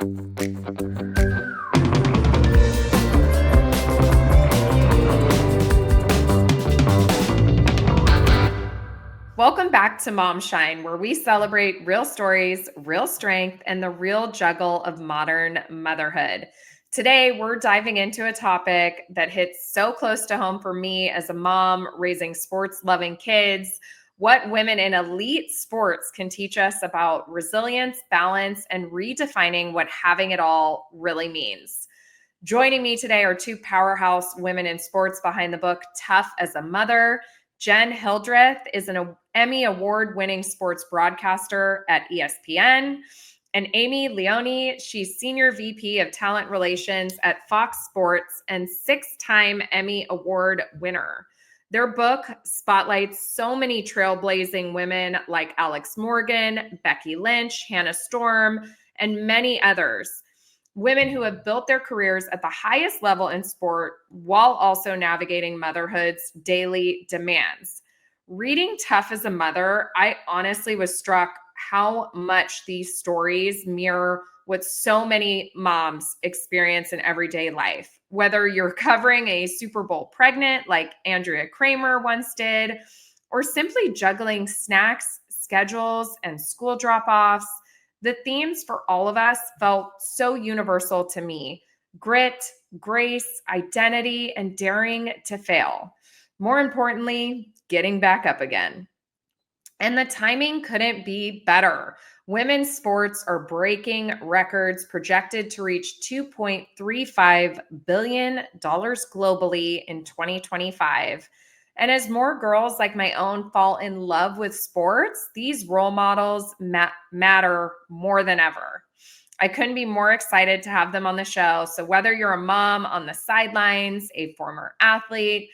Welcome back to MomShine, where we celebrate real stories, real strength, and the real juggle of modern motherhood. Today, we're diving into a topic that hits so close to home for me as a mom raising sports-loving kids: what women in elite sports can teach us about resilience, balance, and redefining what having it all really means. Joining me today are two powerhouse women in sports behind the book Tough as a Mother. Jenn Hildreth is an Emmy award-winning sports broadcaster at ESPN. And Aimee Leone, she's Senior VP of Talent Relations at Fox Sports and six-time Emmy Award winner. Their book spotlights so many trailblazing women like Alex Morgan, Becky Lynch, Hannah Storm, and many others. Women who have built their careers at the highest level in sport while also navigating motherhood's daily demands. Reading Tough as a Mother, I honestly was struck how much these stories mirror what so many moms experience in everyday life. Whether you're covering a Super Bowl pregnant like Andrea Kramer once did, or simply juggling snacks, schedules, and school drop-offs, the themes for all of us felt so universal to me: grit, grace, identity, and daring to fail. More importantly, getting back up again. And the timing couldn't be better. Women's sports are breaking records projected to reach $2.35 billion globally in 2025. And as more girls like my own fall in love with sports, these role models matter more than ever. I couldn't be more excited to have them on the show. So whether you're a mom on the sidelines, a former athlete,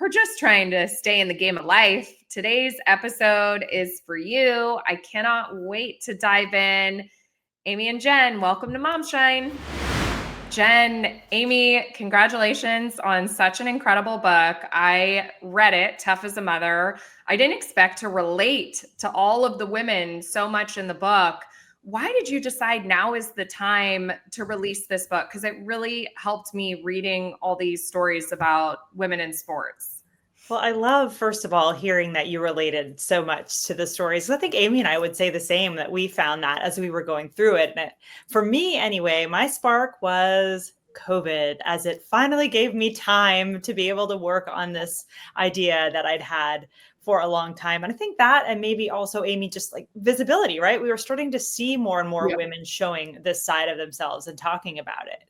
or just trying to stay in the game of life, today's episode is for you. I cannot wait to dive in. Aimee and Jenn, welcome to MomShine. Jenn, Aimee, congratulations on such an incredible book. I read it, Tough as a Mother. I didn't expect to relate to all of the women so much in the book. Why did you decide now is the time to release this book? Because it really helped me reading all these stories about women in sports. Well, I love, first of all, hearing that you related so much to the stories. I think Aimee and I would say the same, that we found that as we were going through it. And for me, anyway, my spark was COVID, as it finally gave me time to be able to work on this idea that I'd had for a long time. And I think that, and maybe also, Aimee, just like visibility, right? We were starting to see more and more women showing this side of themselves and talking about it.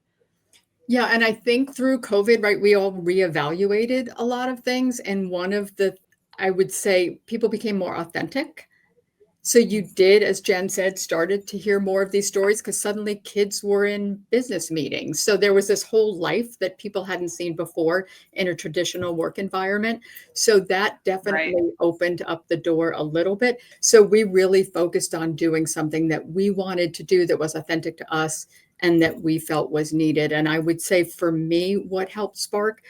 Yeah. And I think through COVID, right, we all reevaluated a lot of things. And one of the, I would say, people became more authentic. So you did, as Jenn said, started to hear more of these stories because suddenly kids were in business meetings. So there was this whole life that people hadn't seen before in a traditional work environment. So that definitely opened up the door a little bit. So we really focused on doing something that we wanted to do that was authentic to us and that we felt was needed. And I would say for me, what helped spark,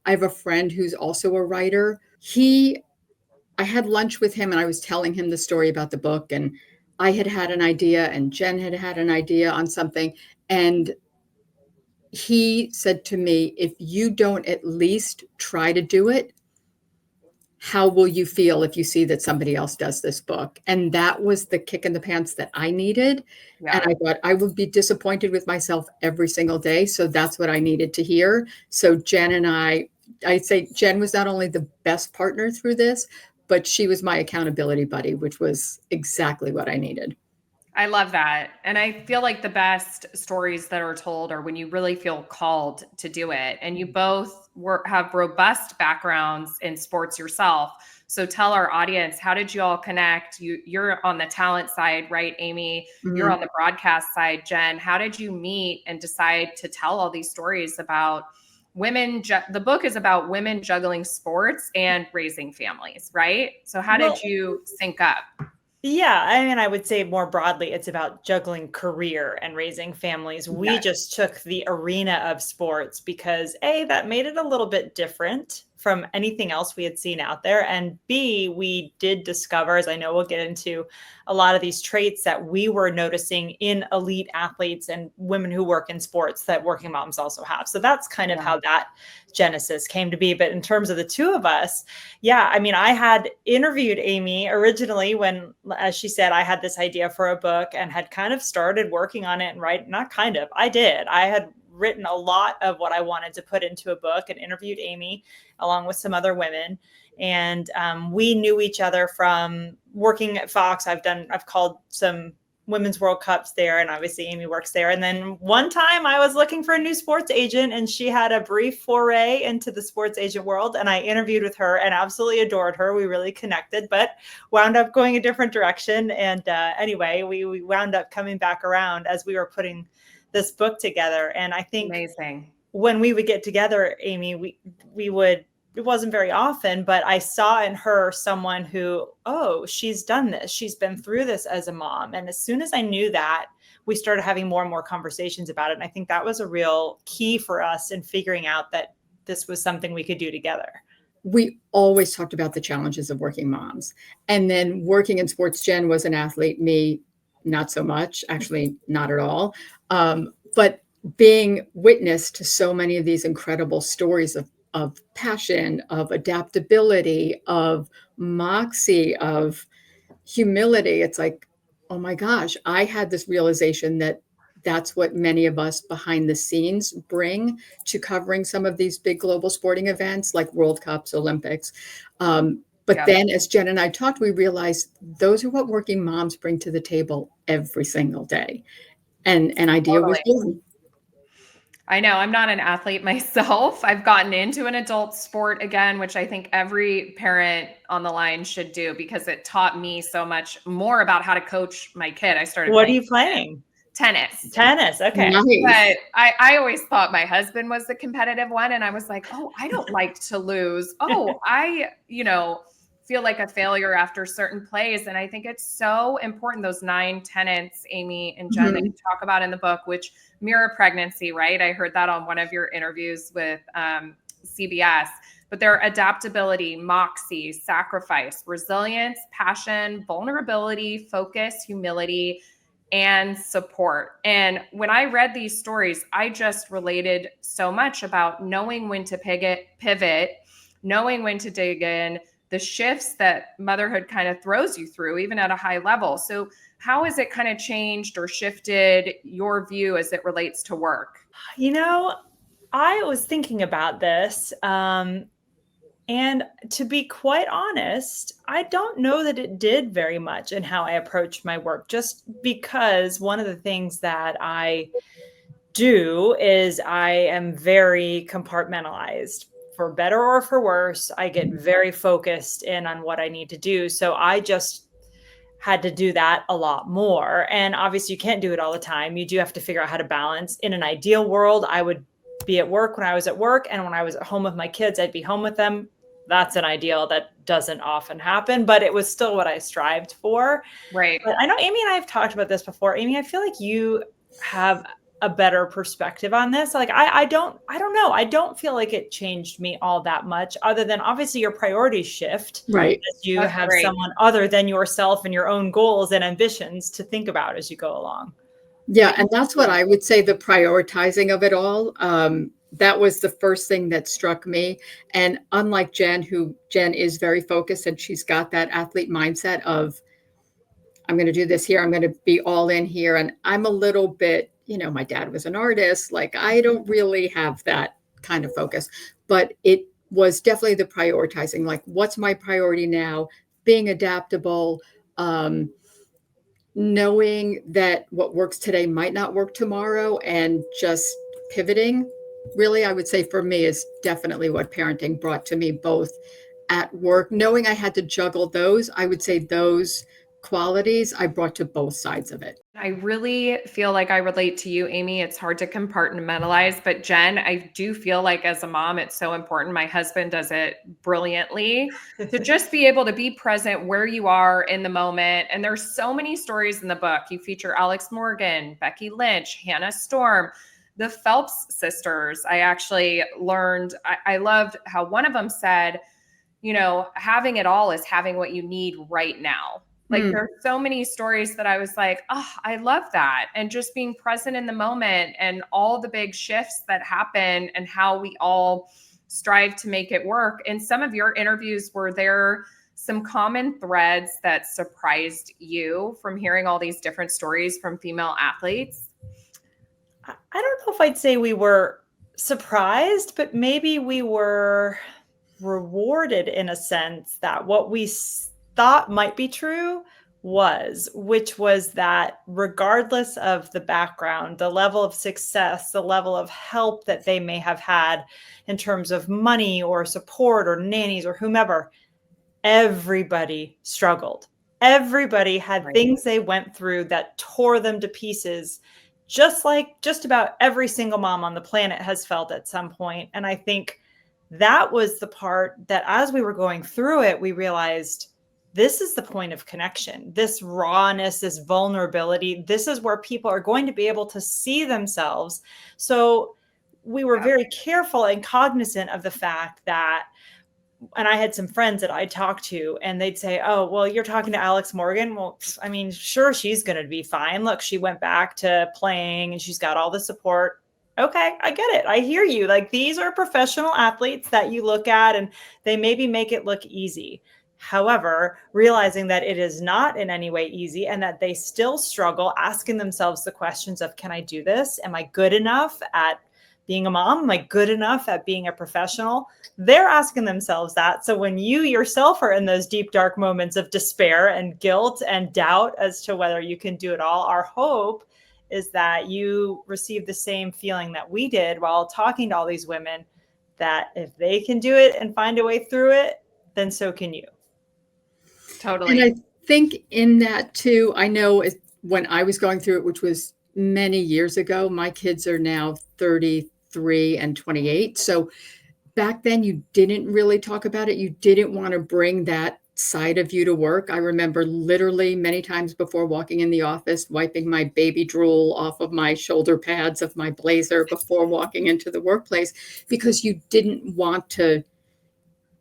I have a friend who's also a writer. I had lunch with him and I was telling him the story about the book, and I had an idea and Jenn had an idea on something. And he said to me, if you don't at least try to do it, how will you feel if you see that somebody else does this book? And that was the kick in the pants that I needed. Yeah. And I thought I would be disappointed with myself every single day. So that's what I needed to hear. So Jenn and I'd say Jenn was not only the best partner through this, but she was my accountability buddy, which was exactly what I needed. I love that. And I feel like the best stories that are told are when you really feel called to do it. And you both have robust backgrounds in sports yourself. So tell our audience, how did you all connect? You're on the talent side, right, Aimee? Mm-hmm. You're on the broadcast side, Jenn. How did you meet and decide to tell all these stories about women? The book is about women juggling sports and raising families, right? So how did you sync up? Yeah, I mean, I would say more broadly, it's about juggling career and raising families. We just took the arena of sports because, A, that made it a little bit different from anything else we had seen out there. And B, we did discover, as I know we'll get into, a lot of these traits that we were noticing in elite athletes and women who work in sports that working moms also have. So that's kind of how that genesis came to be. But in terms of the two of us, I mean, I had interviewed Aimee originally when, as she said, I had this idea for a book and had kind of started working on it and I had written a lot of what I wanted to put into a book and interviewed Aimee along with some other women. And we knew each other from working at Fox. I've called some Women's World Cups there, and obviously Aimee works there. And then one time I was looking for a new sports agent, and she had a brief foray into the sports agent world, and I interviewed with her and absolutely adored her. We really connected, but wound up going a different direction. And anyway, we wound up coming back around as we were putting this book together. And I think amazing. When we would get together, Aimee, we would, it wasn't very often, but I saw in her someone who, she's done this. She's been through this as a mom. And as soon as I knew that, we started having more and more conversations about it. And I think that was a real key for us in figuring out that this was something we could do together. We always talked about the challenges of working moms. And then working in sports, Jenn was an athlete, me, not so much, actually not at all. But being witness to so many of these incredible stories of passion, of adaptability, of moxie, of humility, it's like, oh my gosh, I had this realization that that's what many of us behind the scenes bring to covering some of these big global sporting events like World Cups, Olympics. But then as Jenn and I talked, we realized those are what working moms bring to the table every single day. And an idea was born. I know I'm not an athlete myself. I've gotten into an adult sport again, which I think every parent on the line should do because it taught me so much more about how to coach my kid. I started. What are you playing? Tennis. Okay. Nice. But I always thought my husband was the competitive one. And I was like, I don't like to lose. I feel like a failure after certain plays. And I think it's so important, those 9 tenets, Aimee and Jenn, that you talk about in the book, which mirror pregnancy, right? I heard that on one of your interviews with CBS. But they're adaptability, moxie, sacrifice, resilience, passion, vulnerability, focus, humility, and support. And when I read these stories, I just related so much about knowing when to pivot, knowing when to dig in, the shifts that motherhood kind of throws you through, even at a high level. So how has it kind of changed or shifted your view as it relates to work? I was thinking about this. And to be quite honest, I don't know that it did very much in how I approached my work, just because one of the things that I do is I am very compartmentalized. For better or for worse, I get very focused in on what I need to do. So I just had to do that a lot more. And obviously you can't do it all the time. You do have to figure out how to balance. In an ideal world, I would be at work when I was at work. And when I was at home with my kids, I'd be home with them. That's an ideal that doesn't often happen, but it was still what I strived for. Right. But I know Aimee and I have talked about this before. Aimee, I feel like you have a better perspective on this. Like, I don't know. I don't feel like it changed me all that much, other than obviously your priorities shift. Right. As you have someone other than yourself and your own goals and ambitions to think about as you go along. Yeah. And that's what I would say, the prioritizing of it all. That was the first thing that struck me. And unlike Jenn is very focused and she's got that athlete mindset of, I'm going to do this here. I'm going to be all in here. And I'm a little bit, my dad was an artist. Like, I don't really have that kind of focus, but it was definitely the prioritizing. Like, what's my priority now? Being adaptable, knowing that what works today might not work tomorrow, and just pivoting. Really, I would say for me is definitely what parenting brought to me, both at work, knowing I had to juggle those. I would say those qualities I brought to both sides of it. I really feel like I relate to you, Aimee. It's hard to compartmentalize, but Jenn, I do feel like as a mom, it's so important. My husband does it brilliantly to just be able to be present where you are in the moment. And there's so many stories in the book. You feature Alex Morgan, Becky Lynch, Hannah Storm, the Phelps sisters, I actually learned, I loved how one of them said, you know, having it all is having what you need right now. Like there's so many stories that I was like, oh, I love that. And just being present in the moment and all the big shifts that happen and how we all strive to make it work. In some of your interviews, were there some common threads that surprised you from hearing all these different stories from female athletes? I don't know if I'd say we were surprised, but maybe we were rewarded in a sense that what we thought might be true which was that regardless of the background, the level of success, the level of help that they may have had in terms of money or support or nannies or whomever, everybody struggled. Everybody had things they went through that tore them to pieces, just like just about every single mom on the planet has felt at some point. And I think that was the part that as we were going through it, we realized this is the point of connection, this rawness, this vulnerability. This is where people are going to be able to see themselves. So we were very careful and cognizant of the fact that, and I had some friends that I talked to and they'd say, oh, well, you're talking to Alex Morgan. Well, I mean, sure, she's going to be fine. Look, she went back to playing and she's got all the support. Okay, I get it. I hear you. Like, these are professional athletes that you look at and they maybe make it look easy. However, realizing that it is not in any way easy and that they still struggle, asking themselves the questions of, can I do this? Am I good enough at being a mom? Am I good enough at being a professional? They're asking themselves that. So when you yourself are in those deep, dark moments of despair and guilt and doubt as to whether you can do it all, our hope is that you receive the same feeling that we did while talking to all these women, that if they can do it and find a way through it, then so can you. Totally. And I think in that too, I know when I was going through it, which was many years ago, my kids are now 33 and 28. So back then you didn't really talk about it. You didn't want to bring that side of you to work. I remember literally many times before walking in the office, wiping my baby drool off of my shoulder pads of my blazer before walking into the workplace, because you didn't want to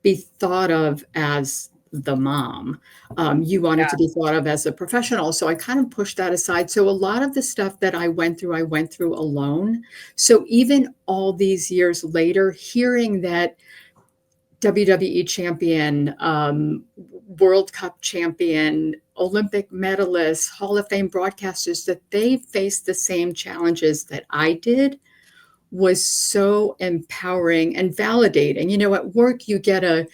be thought of as the mom. You wanted to be thought of as a professional. So I kind of pushed that aside. So a lot of the stuff that I went through alone. So even all these years later, hearing that WWE champion, World Cup champion, Olympic medalists, Hall of Fame broadcasters, that they faced the same challenges that I did, was so empowering and validating. You know, at work, you get a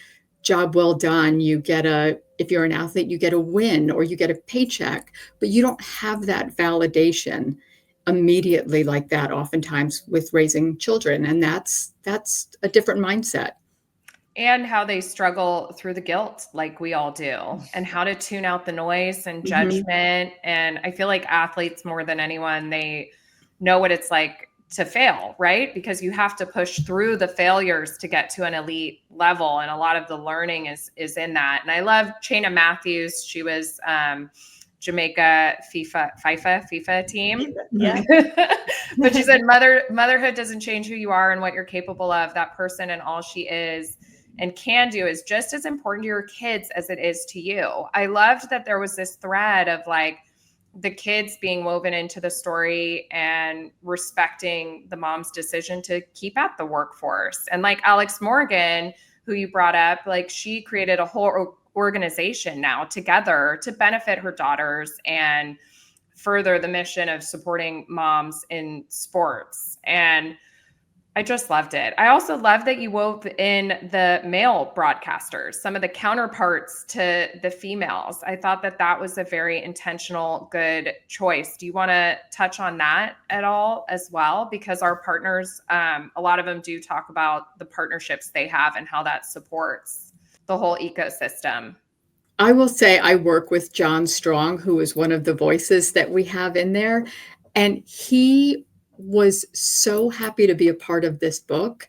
job well done. You get if you're an athlete, you get a win or you get a paycheck, but you don't have that validation immediately like that oftentimes with raising children. And that's a different mindset. And how they struggle through the guilt like we all do, and how to tune out the noise and judgment. And I feel like athletes, more than anyone, they know what it's like to fail, right? Because you have to push through the failures to get to an elite level. And a lot of the learning is in that. And I love Chena Matthews. She was Jamaica FIFA team. Yeah. But she said motherhood doesn't change who you are and what you're capable of. That person and all she is and can do is just as important to your kids as it is to you. I loved that there was this thread of like the kids being woven into the story and respecting the mom's decision to keep at the workforce. And like Alex Morgan, who you brought up, like she created a whole organization now together to benefit her daughters and further the mission of supporting moms in sports. And I just loved it. I also love that you wove in the male broadcasters, some of the counterparts to the females. I thought that was a very intentional, good choice. Do you want to touch on that at all as well? Because our partners, a lot of them do talk about the partnerships they have and how that supports the whole ecosystem. I will say I work with John Strong, who is one of the voices that we have in there. And he was so happy to be a part of this book.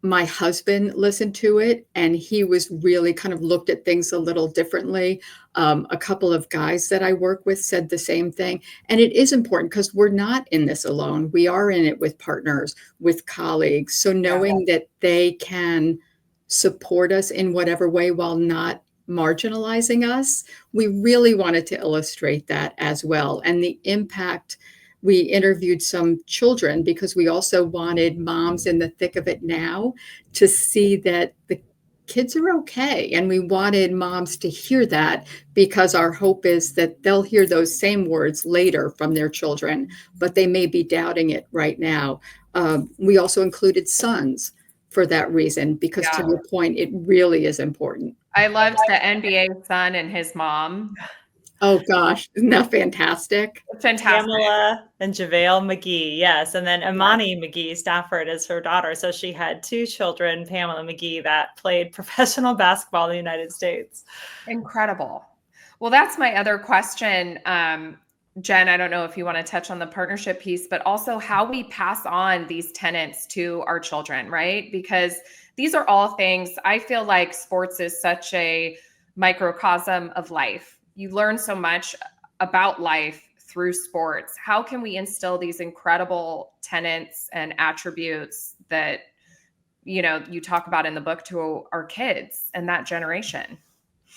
My husband listened to it, and he was really kind of looked at things a little differently. A couple of guys that I work with said the same thing. And it is important because we're not in this alone. We are in it with partners, with colleagues. So knowing that they can support us in whatever way while not marginalizing us, we really wanted to illustrate that as well. And the impact, we interviewed some children because we also wanted moms in the thick of it now to see that the kids are okay. And we wanted moms to hear that because our hope is that they'll hear those same words later from their children, but they may be doubting it right now. We also included sons for that reason, because to your point, it really is important. I loved the NBA son and his mom. Oh gosh, isn't that fantastic? Fantastic. Pamela and JaVale McGee, yes. And then Imani McGee Stafford is her daughter. So she had two children, Pamela McGee, that played professional basketball in the United States. Incredible. Well, that's my other question. Jen, I don't know if you want to touch on the partnership piece, but also how we pass on these tenets to our children, right? Because these are all things, I feel like sports is such a microcosm of life. You learn so much about life through sports. How can we instill these incredible tenets and attributes that, you know, you talk about in the book to our kids and that generation?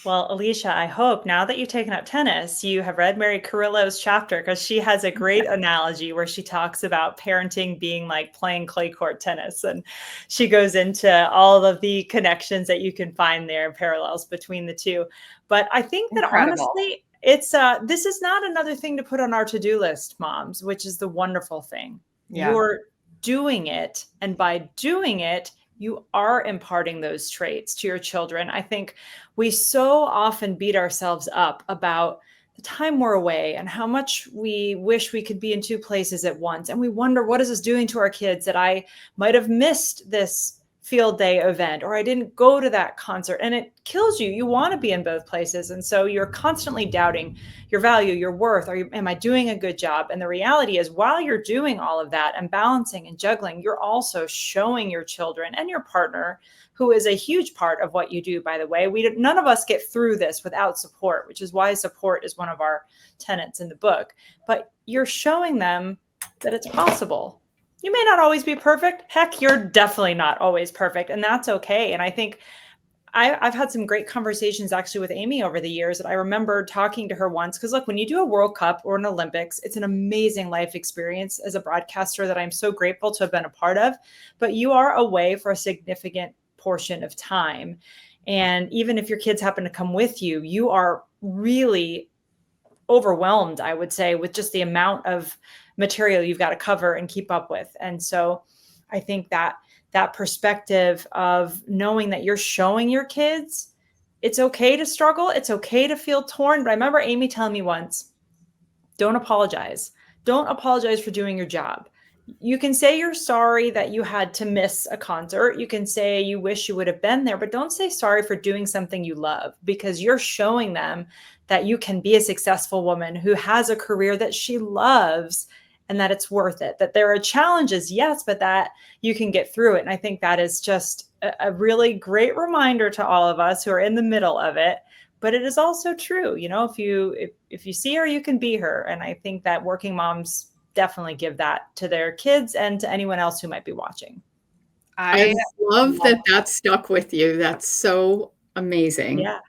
Well, Alicia, I hope now that you've taken up tennis, you have read Mary Carrillo's chapter, because she has a great analogy where she talks about parenting being like playing clay court tennis. And she goes into all of the connections that you can find there, parallels between the two. But I think that honestly, it's this is not another thing to put on our to-do list, moms, which is the wonderful thing. Yeah. You're doing it. And by doing it, you are imparting those traits to your children. I think we so often beat ourselves up about the time we're away and how much we wish we could be in two places at once. And we wonder, what is this doing to our kids that I might have missed this field day event, or I didn't go to that concert? And it kills you. You want to be in both places. And so you're constantly doubting your value, your worth. Am I doing a good job? And the reality is, while you're doing all of that and balancing and juggling, you're also showing your children and your partner, who is a huge part of what you do, by the way. None of us get through this without support, which is why support is one of our tenets in the book. But you're showing them that it's possible. You may not always be perfect. Heck, you're definitely not always perfect, and that's okay. And I think I've had some great conversations actually with Amy over the years that I remember talking to her once, because look, when you do a World Cup or an Olympics, it's an amazing life experience as a broadcaster that I'm so grateful to have been a part of, but you are away for a significant portion of time. And even if your kids happen to come with you, you are really overwhelmed, I would say, with just the amount of material you've got to cover and keep up with. And so I think that perspective of knowing that you're showing your kids it's okay to struggle, it's okay to feel torn. But I remember Amy telling me once, don't apologize. Don't apologize for doing your job. You can say you're sorry that you had to miss a concert. You can say you wish you would have been there, but don't say sorry for doing something you love, because you're showing them that you can be a successful woman who has a career that she loves and that it's worth it, that there are challenges, yes, but that you can get through it. And I think that is just a really great reminder to all of us who are in the middle of it. But it is also true, you know, if you see her, you can be her. And I think that working moms definitely give that to their kids and to anyone else who might be watching. I love that stuck with you. That's so amazing. Yeah.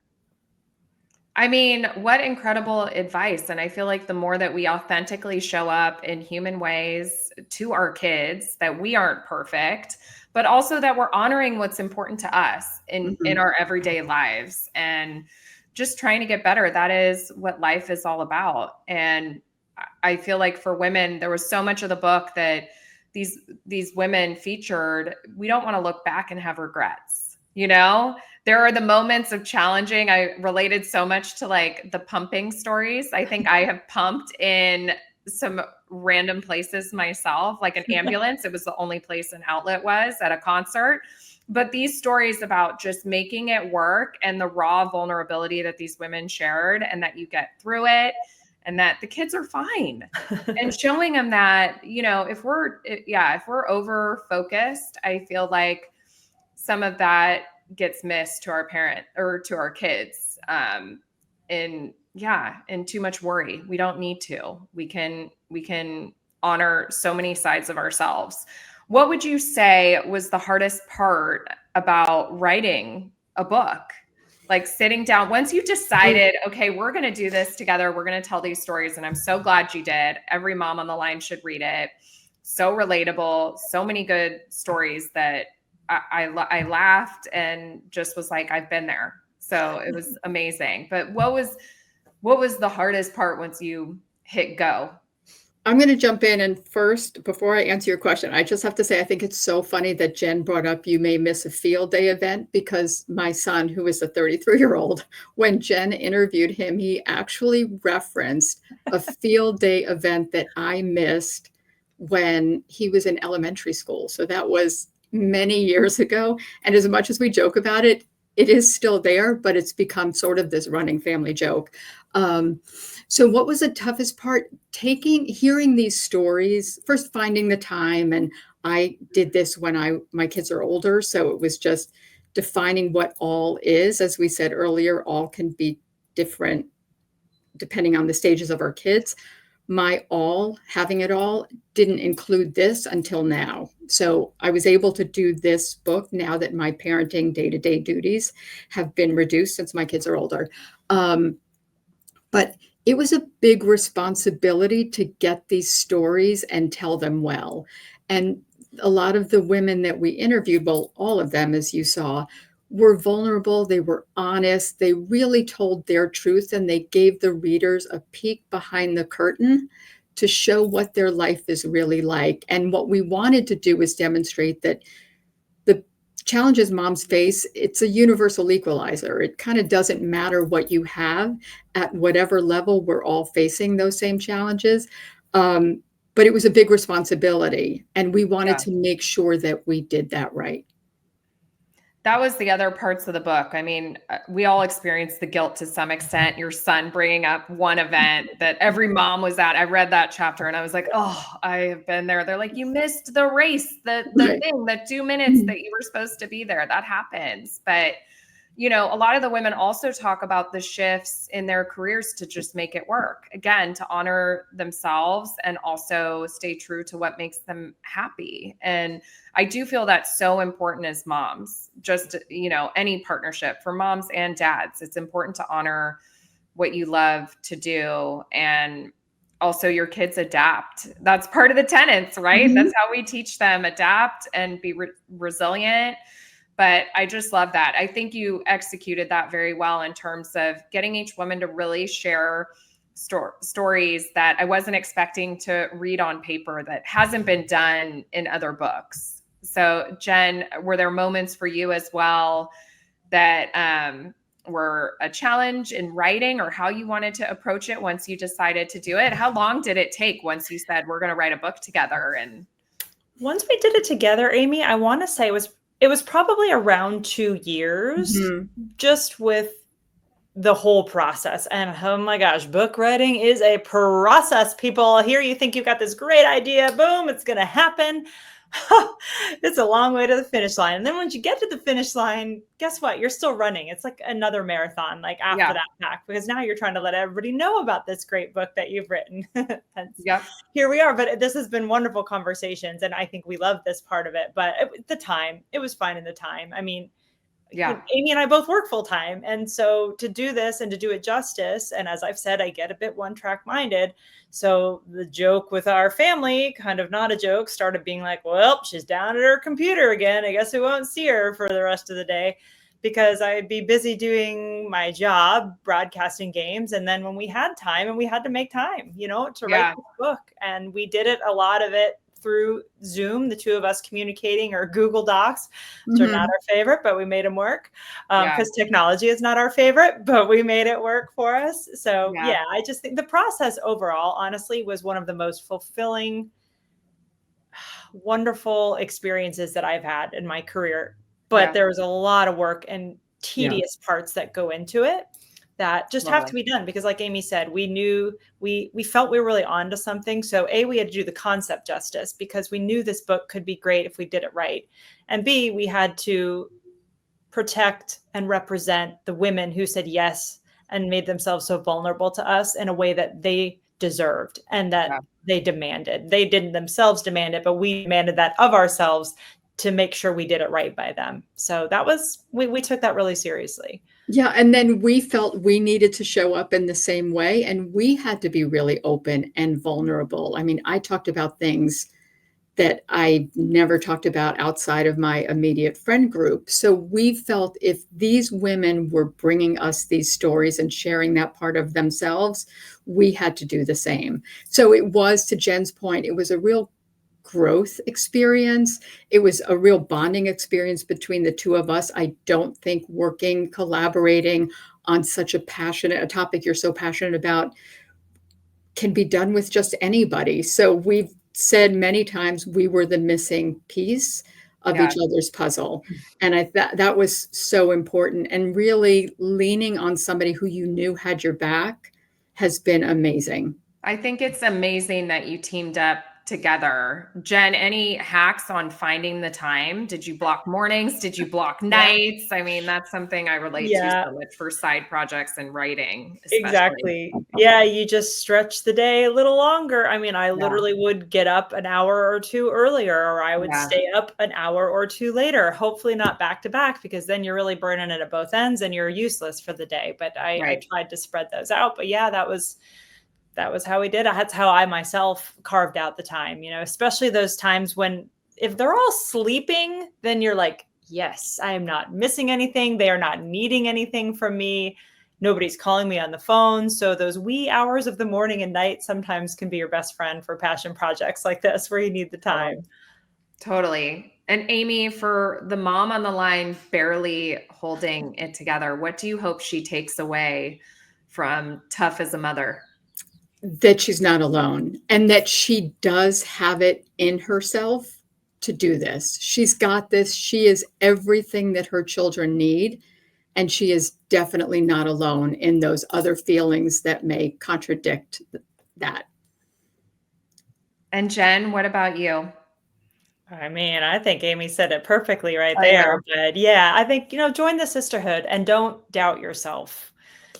I mean, what incredible advice. And I feel like the more that we authentically show up in human ways to our kids, that we aren't perfect, but also that we're honoring what's important to us in our everyday lives and just trying to get better. That is what life is all about. And I feel like for women, there was so much of the book that these women featured. We don't want to look back and have regrets. You know, there are the moments of challenging. I related so much to like the pumping stories. I think I have pumped in some random places myself, like an ambulance. It was the only place an outlet was at a concert. But these stories about just making it work and the raw vulnerability that these women shared, and that you get through it, and that the kids are fine, and showing them that, you know, if we're over focused, I feel like some of that gets missed to our parent or to our kids. In too much worry. We don't need to. We can honor so many sides of ourselves. What would you say was the hardest part about writing a book? Like sitting down, once you decided, okay, we're going to do this together, we're going to tell these stories. And I'm so glad you did. Every mom on the line should read it. So relatable, so many good stories that I laughed and just was like, I've been there. So it was amazing. But what was the hardest part once you hit go? I'm going to jump in, and first, before I answer your question, I just have to say I think it's so funny that Jenn brought up you may miss a field day event, because my son, who is a 33-year-old, when Jenn interviewed him, he actually referenced a field day event that I missed when he was in elementary school. So that was many years ago. And as much as we joke about it, it is still there, but it's become sort of this running family joke. So what was the toughest part? Hearing these stories, first finding the time, and I did this when my kids are older, so it was just defining what all is. As we said earlier, all can be different depending on the stages of our kids. My all, having it all, didn't include this until now. So I was able to do this book now that my parenting day-to-day duties have been reduced since my kids are older. But it was a big responsibility to get these stories and tell them well. And a lot of the women that we interviewed, well, all of them, as you saw, were vulnerable. They were honest. They really told their truth, and they gave the readers a peek behind the curtain to show what their life is really like. And what we wanted to do was demonstrate that the challenges moms face, it's a universal equalizer. It kind of doesn't matter what you have at whatever level, we're all facing those same challenges. But it was a big responsibility, and we wanted to make sure that we did that right. That was the other parts of the book. I mean, we all experienced the guilt to some extent. Your son bringing up one event that every mom was at. I read that chapter and I was like, oh, I have been there. They're like, you missed the race, the thing, the 2 minutes that you were supposed to be there. That happens. But, you know, a lot of the women also talk about the shifts in their careers to just make it work. Again, to honor themselves and also stay true to what makes them happy. And I do feel that's so important as moms, just, you know, any partnership for moms and dads. It's important to honor what you love to do. And also your kids adapt. That's part of the tenets, right? Mm-hmm. That's how we teach them, adapt and be resilient. But I just love that. I think you executed that very well in terms of getting each woman to really share stories that I wasn't expecting to read on paper that hasn't been done in other books. So Jenn, were there moments for you as well that were a challenge in writing, or how you wanted to approach it once you decided to do it? How long did it take once you said we're going to write a book together? And once we did it together, Amy, I want to say it was probably around 2 years, just with the whole process. And oh my gosh, book writing is a process, people. Here you think you've got this great idea, boom, it's going to happen. It's a long way to the finish line. And then once you get to the finish line, guess what? You're still running. It's like another marathon, like after that fact, because now you're trying to let everybody know about this great book that you've written. Here we are. But this has been wonderful conversations, and I think we love this part of it. But at the time, it was fine in the time. I mean, Amy and I both work full time. And so to do this and to do it justice, and as I've said, I get a bit one track minded. So the joke with our family, kind of not a joke, started being like, well, she's down at her computer again. I guess we won't see her for the rest of the day, because I'd be busy doing my job, broadcasting games. And then when we had time, and we had to make time, you know, to write this book. And we did it, a lot of it, through Zoom, the two of us communicating, or Google Docs, which are not our favorite, but we made them work, because technology is not our favorite, but we made it work for us. So I just think the process overall, honestly, was one of the most fulfilling, wonderful experiences that I've had in my career. But there was a lot of work and tedious parts that go into it. that just have to be done, because like Aimee said, we knew we felt we were really onto something. So A, we had to do the concept justice because we knew this book could be great if we did it right. And B, we had to protect and represent the women who said yes and made themselves so vulnerable to us in a way that they deserved and that they demanded. They didn't themselves demand it, but we demanded that of ourselves to make sure we did it right by them. So that was, we took that really seriously. Yeah. And then we felt we needed to show up in the same way. And we had to be really open and vulnerable. I mean, I talked about things that I never talked about outside of my immediate friend group. So we felt if these women were bringing us these stories and sharing that part of themselves, we had to do the same. So it was, to Jenn's point, it was a real growth experience. It was a real bonding experience between the two of us. I don't think collaborating on such a topic you're so passionate about can be done with just anybody. So we've said many times we were the missing piece of each other's puzzle. And that was so important. And really leaning on somebody who you knew had your back has been amazing. I think it's amazing that you teamed up together. Jenn, any hacks on finding the time? Did you block mornings? Did you block nights? I mean, that's something I relate to so much for side projects and writing. Especially. Exactly. Yeah. You just stretch the day a little longer. I mean, I literally would get up an hour or two earlier, or I would stay up an hour or two later, hopefully not back to back, because then you're really burning it at both ends and you're useless for the day. But I tried to spread those out. But yeah, that was how we did it. That's how I myself carved out the time, especially those times when, if they're all sleeping, then you're like, yes, I am not missing anything. They are not needing anything from me. Nobody's calling me on the phone. So those wee hours of the morning and night sometimes can be your best friend for passion projects like this, where you need the time. Totally. And Aimee, for the mom on the line, barely holding it together, what do you hope she takes away from Tough as a Mother? That she's not alone, and that she does have it in herself to do this. She's got this. She is everything that her children need. And she is definitely not alone in those other feelings that may contradict that. And Jenn, what about you? I mean, I think Aimee said it perfectly right there. But yeah, I think, join the sisterhood and don't doubt yourself.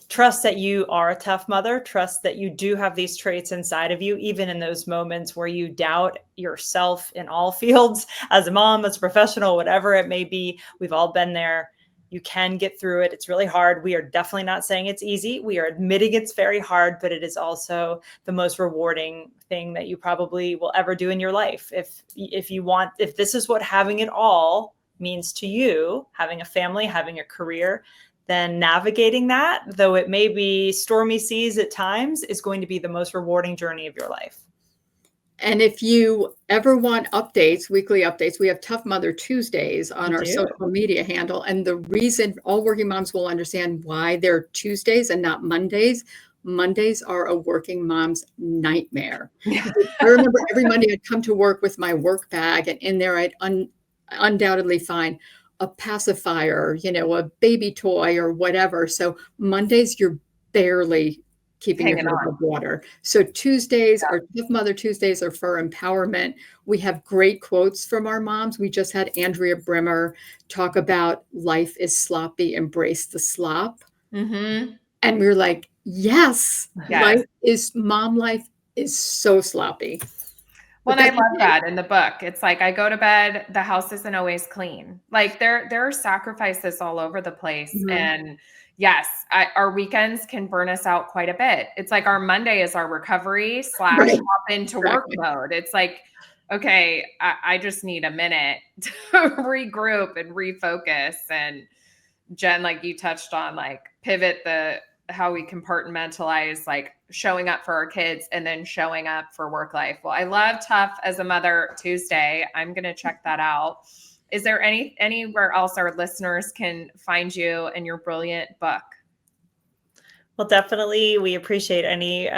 Trust that you are a tough mother. Trust that you do have these traits inside of you, even in those moments where you doubt yourself in all fields, as a mom, as a professional, whatever it may be. We've all been there. You can get through it. It's really hard. We are definitely not saying it's easy. We are admitting it's very hard, but it is also the most rewarding thing that you probably will ever do in your life. If this is what having it all means to you, having a family, having a career, then navigating that, though it may be stormy seas at times, is going to be the most rewarding journey of your life. And if you ever want updates, weekly updates, we have Tough Mother Tuesdays on our social media handle. And the reason all working moms will understand why they're Tuesdays and not Mondays. Mondays are a working mom's nightmare. I remember every Monday I'd come to work with my work bag, and in there I'd undoubtedly find a pacifier, a baby toy or whatever. So Mondays, you're barely keeping your head above water. So Tuesdays, our Tough Mother Tuesdays, are for empowerment. We have great quotes from our moms. We just had Andrea Brimmer talk about life is sloppy, embrace the slop. Mm-hmm. And we were like, yes. Mom life is so sloppy. Well, and I love that in the book. It's like, I go to bed, the house isn't always clean. Like there are sacrifices all over the place. Mm-hmm. And yes, our weekends can burn us out quite a bit. It's like our Monday is our recovery / hop into work mode. It's like, okay, I just need a minute to regroup and refocus. And Jenn, like you touched on, like pivot how we compartmentalize, like showing up for our kids and then showing up for work life. Well, I love Tough as a Mother Tuesday. I'm going to check that out. Is there anywhere else our listeners can find you and your brilliant book? Well, definitely. We appreciate any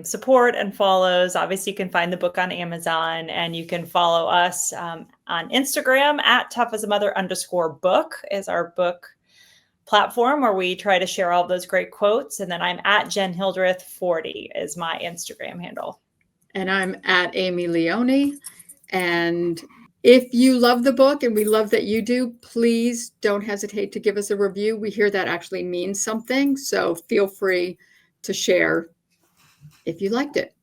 support and follows. Obviously, you can find the book on Amazon, and you can follow us on Instagram at toughasamother_book is our book platform where we try to share all those great quotes. And then I'm at Jenn Hildreth 40 is my Instagram handle. And I'm at Aimee Leone. And if you love the book, and we love that you do, please don't hesitate to give us a review. We hear that actually means something. So feel free to share if you liked it.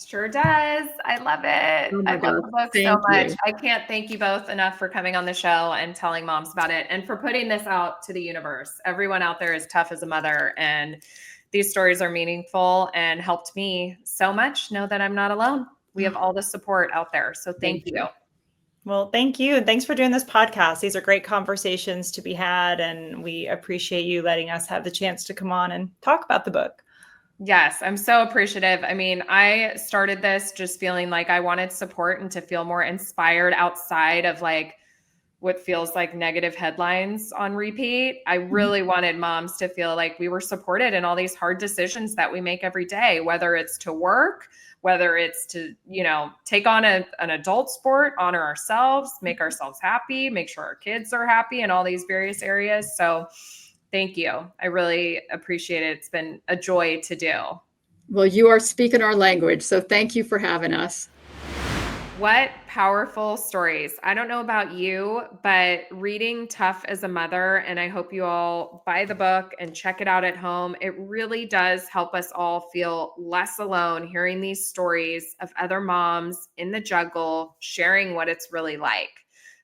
Sure does. I love it. Oh my I love God. the book so Thank much. you. I can't thank you both enough for coming on the show and telling moms about it and for putting this out to the universe. Everyone out there is tough as a mother, and these stories are meaningful and helped me so much know that I'm not alone. We have all the support out there. So thank you. Well, thank you. And thanks for doing this podcast. These are great conversations to be had. And we appreciate you letting us have the chance to come on and talk about the book. Yes, I'm so appreciative. I mean, I started this just feeling like I wanted support and to feel more inspired outside of like what feels like negative headlines on repeat. I really wanted moms to feel like we were supported in all these hard decisions that we make every day, whether it's to work, whether it's to, take on an adult sport, honor ourselves, make ourselves happy, make sure our kids are happy in all these various areas. So thank you. I really appreciate it. It's been a joy to do. Well, you are speaking our language, so thank you for having us. What powerful stories. I don't know about you, but reading Tough as a Mother, and I hope you all buy the book and check it out at home. It really does help us all feel less alone hearing these stories of other moms in the juggle, sharing what it's really like.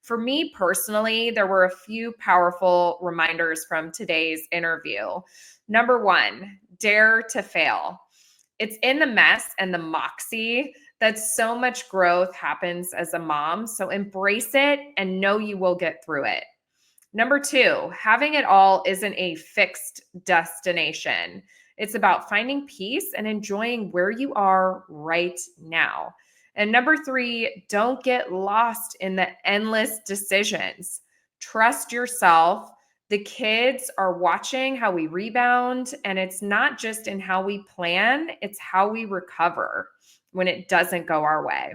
For me personally, there were a few powerful reminders from today's interview. Number one, dare to fail. It's in the mess and the moxie that so much growth happens as a mom. So embrace it and know you will get through it. Number two, having it all isn't a fixed destination. It's about finding peace and enjoying where you are right now. And number three, don't get lost in the endless decisions. Trust yourself. The kids are watching how we rebound, and it's not just in how we plan, it's how we recover when it doesn't go our way.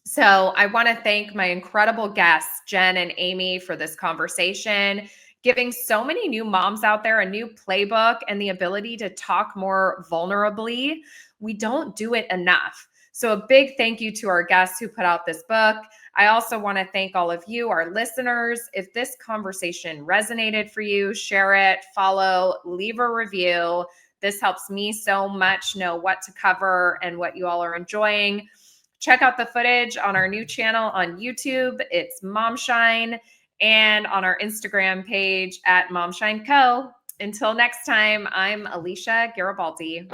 So I want to thank my incredible guests, Jenn and Aimee, for this conversation, giving so many new moms out there a new playbook and the ability to talk more vulnerably. We don't do it enough. So a big thank you to our guests who put out this book. I also want to thank all of you, our listeners. If this conversation resonated for you, share it, follow, leave a review. This helps me so much know what to cover and what you all are enjoying. Check out the footage on our new channel on YouTube. It's MomShine, and on our Instagram page at MomShine Co. Until next time, I'm Alicia Garibaldi.